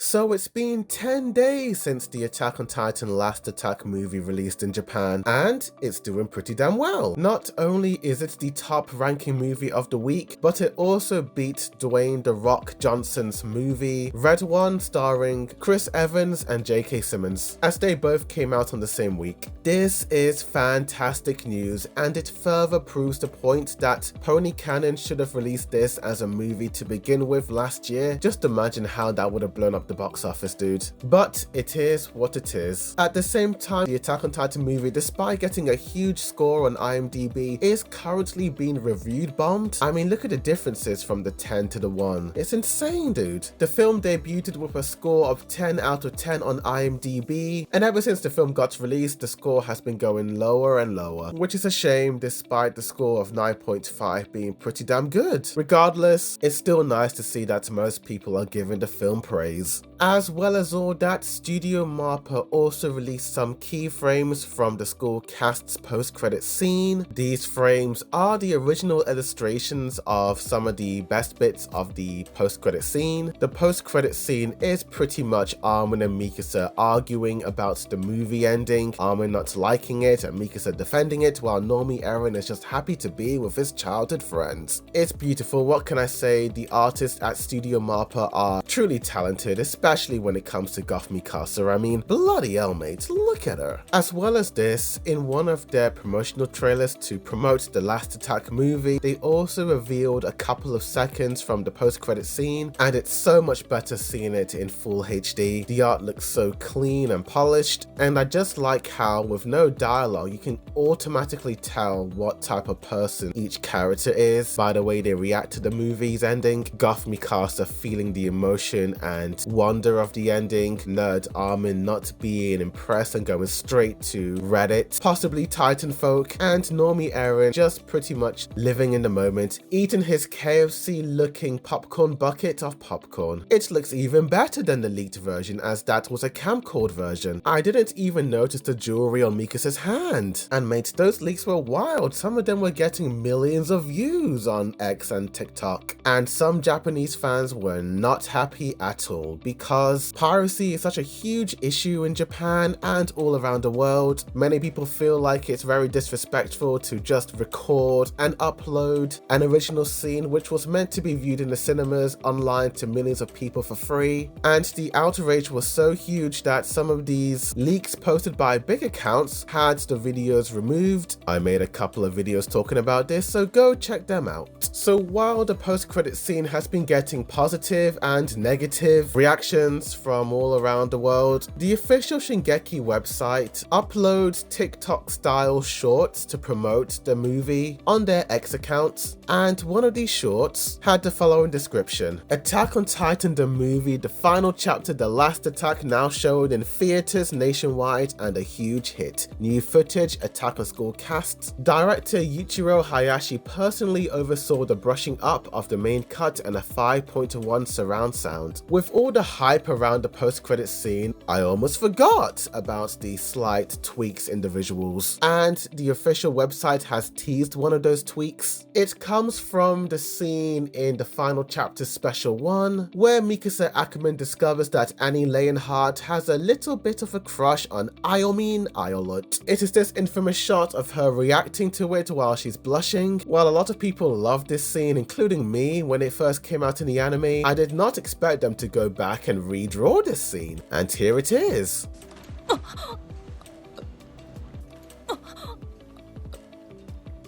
So it's been 10 days since the Attack on Titan Last Attack movie released in Japan, and it's doing pretty damn well. Not only is it the top ranking movie of the week, but it also beat Dwayne "The Rock" Johnson's movie REDRAWN starring Chris Evans and J.K. Simmons, as they both came out on the same week. This is fantastic news, and it further proves the point that Pony Cannon should have released this as a movie to begin with last year. Just imagine how that would have blown up the box office, dude. But it is what it is. At the same time, the Attack on Titan movie, despite getting a huge score on IMDB, is currently being reviewed bombed. I mean, look at the differences from the 10 to the 1. It's insane, dude. The film debuted with a score of 10 out of 10 on IMDb, and ever since the film got released, the score has been going lower and lower, which is a shame despite the score of 9.5 being pretty damn good. Regardless, it's still nice to see that most people are giving the film praise. As well as all that, Studio MAPPA also released some key frames from the school cast's post-credit scene. These frames are the original illustrations of some of the best bits of the post-credit scene. The post-credit scene is pretty much Armin and Mikasa arguing about the movie ending, Armin not liking it and Mikasa defending it, while Normie Eren is just happy to be with his childhood friends. It's beautiful. What can I say? The artists at Studio MAPPA are truly talented, especially when it comes to Goth Mikasa. I mean, bloody hell, mate, look at her. As well as this, in one of their promotional trailers to promote the Last Attack movie, they also revealed a couple of seconds from the post-credit scene, and it's so much better seeing it in full HD. The art looks so clean and polished, and I just like how, with no dialogue, you can automatically tell what type of person each character is by the way they react to the movie's ending. Goth Mikasa feeling the emotion and wonder of the ending, nerd Armin not being impressed and going straight to Reddit, possibly Titan folk, and Normie Eren just pretty much living in the moment, eating his KFC looking popcorn bucket of popcorn. It looks even better than the leaked version, as that was a camcord version. I didn't even notice the jewelry on Mikasa's hand. And mate, those leaks were wild. Some of them were getting millions of views on X and TikTok, and some Japanese fans were not happy at all, because piracy is such a huge issue in Japan and all around the world. Many people feel like it's very disrespectful to just record and upload an original scene which was meant to be viewed in the cinemas online to millions of people for free, and the outrage was so huge that some of these leaks posted by big accounts had the videos removed. I made a couple of videos talking about this, so go check them out. So while the post-credit scene has been getting positive and negative reactions from all around the world, the official Shingeki website uploads TikTok-style shorts to promote the movie on their X accounts, and one of these shorts had the following description: Attack on Titan the movie, the final chapter, The Last Attack, now showed in theaters nationwide and a huge hit. New footage, Attack on School casts. Director Yuichiro Hayashi personally oversaw the brushing up of the main cut and a 5.1 surround sound. With all the hype around the post-credit scene, I almost forgot about the slight tweaks in the visuals, and the official website has teased one of those tweaks. It comes from the scene in the final chapter special 1, where Mikasa Ackerman discovers that Annie Leonhardt has a little bit of a crush on Iolot. It is this infamous shot of her reacting to it while she's blushing. While a lot of people loved this scene, including me when it first came out in the anime, I did not expect them to go back and redraw this scene, and here it is.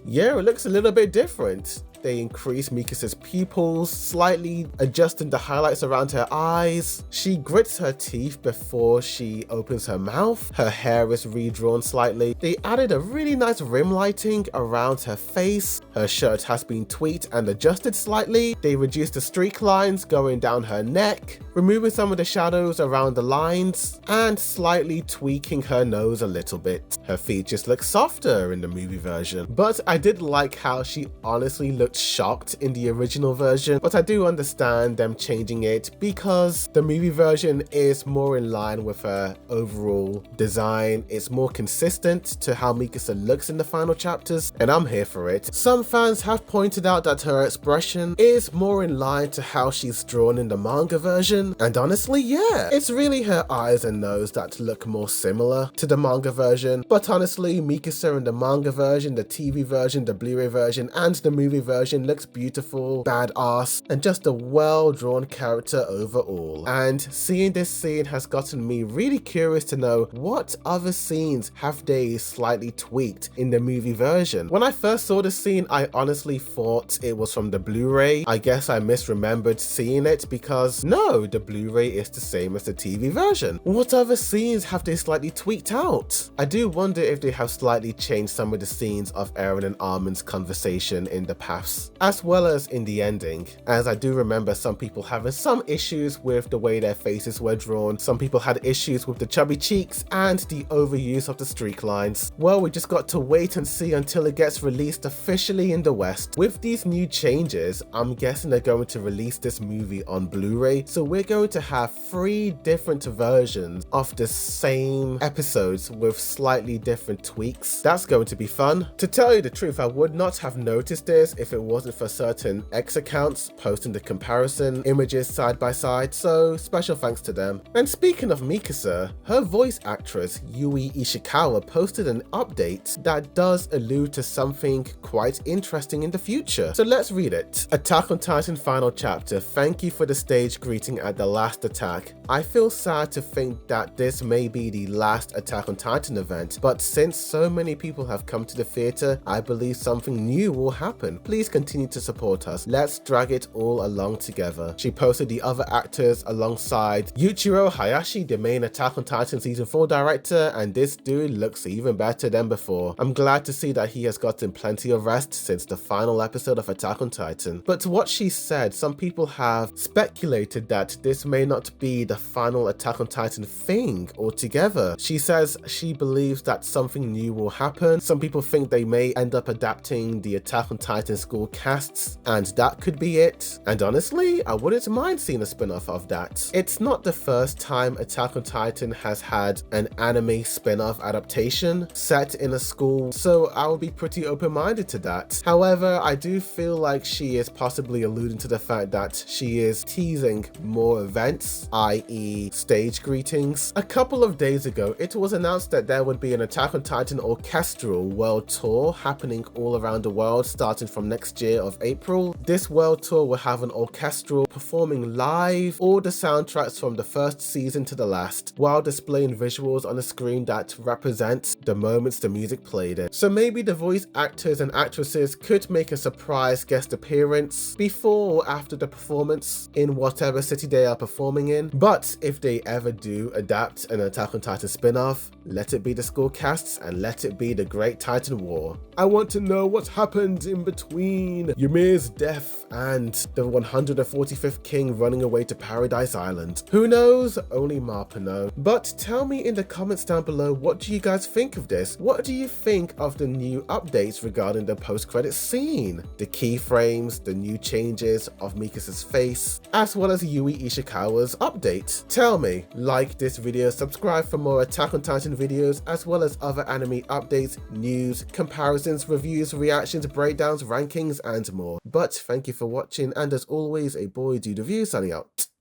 Yeah, it looks a little bit different. They increase Mikasa's pupils, slightly adjusting the highlights around her eyes. She grits her teeth before she opens her mouth. Her hair is redrawn slightly. They added a really nice rim lighting around her face. Her shirt has been tweaked and adjusted slightly. They reduced the streak lines going down her neck, removing some of the shadows around the lines, and slightly tweaking her nose a little bit. her features look softer in the movie version. But I did like how she honestly looked shocked in the original version, but I do understand them changing it because the movie version is more in line with her overall design. It's more consistent to how Mikasa looks in the final chapters, and I'm here for it. Some fans have pointed out that her expression is more in line to how she's drawn in the manga version, and honestly, yeah, it's really her eyes and nose that look more similar to the manga version. But honestly, Mikasa in the manga version, the TV version, the Blu-ray version, and the movie version looks beautiful, badass, and just a well-drawn character overall. And seeing this scene has gotten me really curious to know what other scenes have they slightly tweaked in the movie version. When I first saw the scene, I honestly thought it was from the Blu-ray. I guess I misremembered seeing it because no, the Blu-ray is the same as the TV version. What other scenes have they slightly tweaked out? I do wonder if they have slightly changed some of the scenes of Eren and Armin's conversation in the paths, as well as in the ending, as I do remember some people having some issues with the way their faces were drawn. Some people had issues with the chubby cheeks and the overuse of the streak lines. Well, we just got to wait and see until it gets released officially in the West. With these new changes, I'm guessing they're going to release this movie on Blu-ray, so we're going to have 3 different versions of the same episodes with slightly different tweaks. That's going to be fun. To tell you the truth, I would not have noticed this if it wasn't for certain X accounts posting the comparison images side by side, so special thanks to them. And speaking of Mikasa, her voice actress Yui Ishikawa posted an update that does allude to something quite interesting in the future. So let's read it. Attack on Titan final chapter. Thank you for the stage greeting at the last attack. I feel sad to think that this may be the last Attack on Titan event, but since so many people have come to the theater, I believe something new will happen. Please continue to support us. Let's drag it all along together. She posted the other actors alongside Yuichiro Hayashi, the main Attack on Titan season 4 director, and this dude looks even better than before. I'm glad to see that he has gotten plenty of rest since the final episode of Attack on Titan. But to what she said, some people have speculated that this may not be the final Attack on Titan thing altogether. She says she believes that something new will happen. Some people think they may end up adapting the Attack on Titan school casts, and that could be it. And honestly, I wouldn't mind seeing a spin-off of that. It's not the first time Attack on Titan has had an anime spin-off adaptation set in a school, so I would be pretty open-minded to that. However, I do feel like she is possibly alluding to the fact that she is teasing more events, i.e. stage greetings. A couple of days ago, it was announced that there would be an Attack on Titan orchestral world tour happening all around the world starting from next year of April. This world tour will have an orchestral performing live all the soundtracks from the first season to the last, while displaying visuals on a screen that represent the moments the music played in. So maybe the voice actors and actresses could make a surprise guest appearance before or after the performance in whatever city they are performing in. But if they ever do adapt an Attack on Titan spin-off, let it be the school casts and let it be the Great Titan War. I want to know what happened in between Ymir's death and the 145th king running away to Paradise Island. Who knows? Only MAPPA know. But tell me in the comments down below, what do you guys think of this? What do you think of the new updates regarding the post-credits scene? The keyframes, the new changes of Mikasa's face, as well as Yui Ishikawa's update. Tell me, like this video, subscribe for more Attack on Titan videos, as well as other anime updates, news, comparisons, reviews, reactions, breakdowns, rankings, and more. But thank you for watching, and as always, a boy dude review signing out.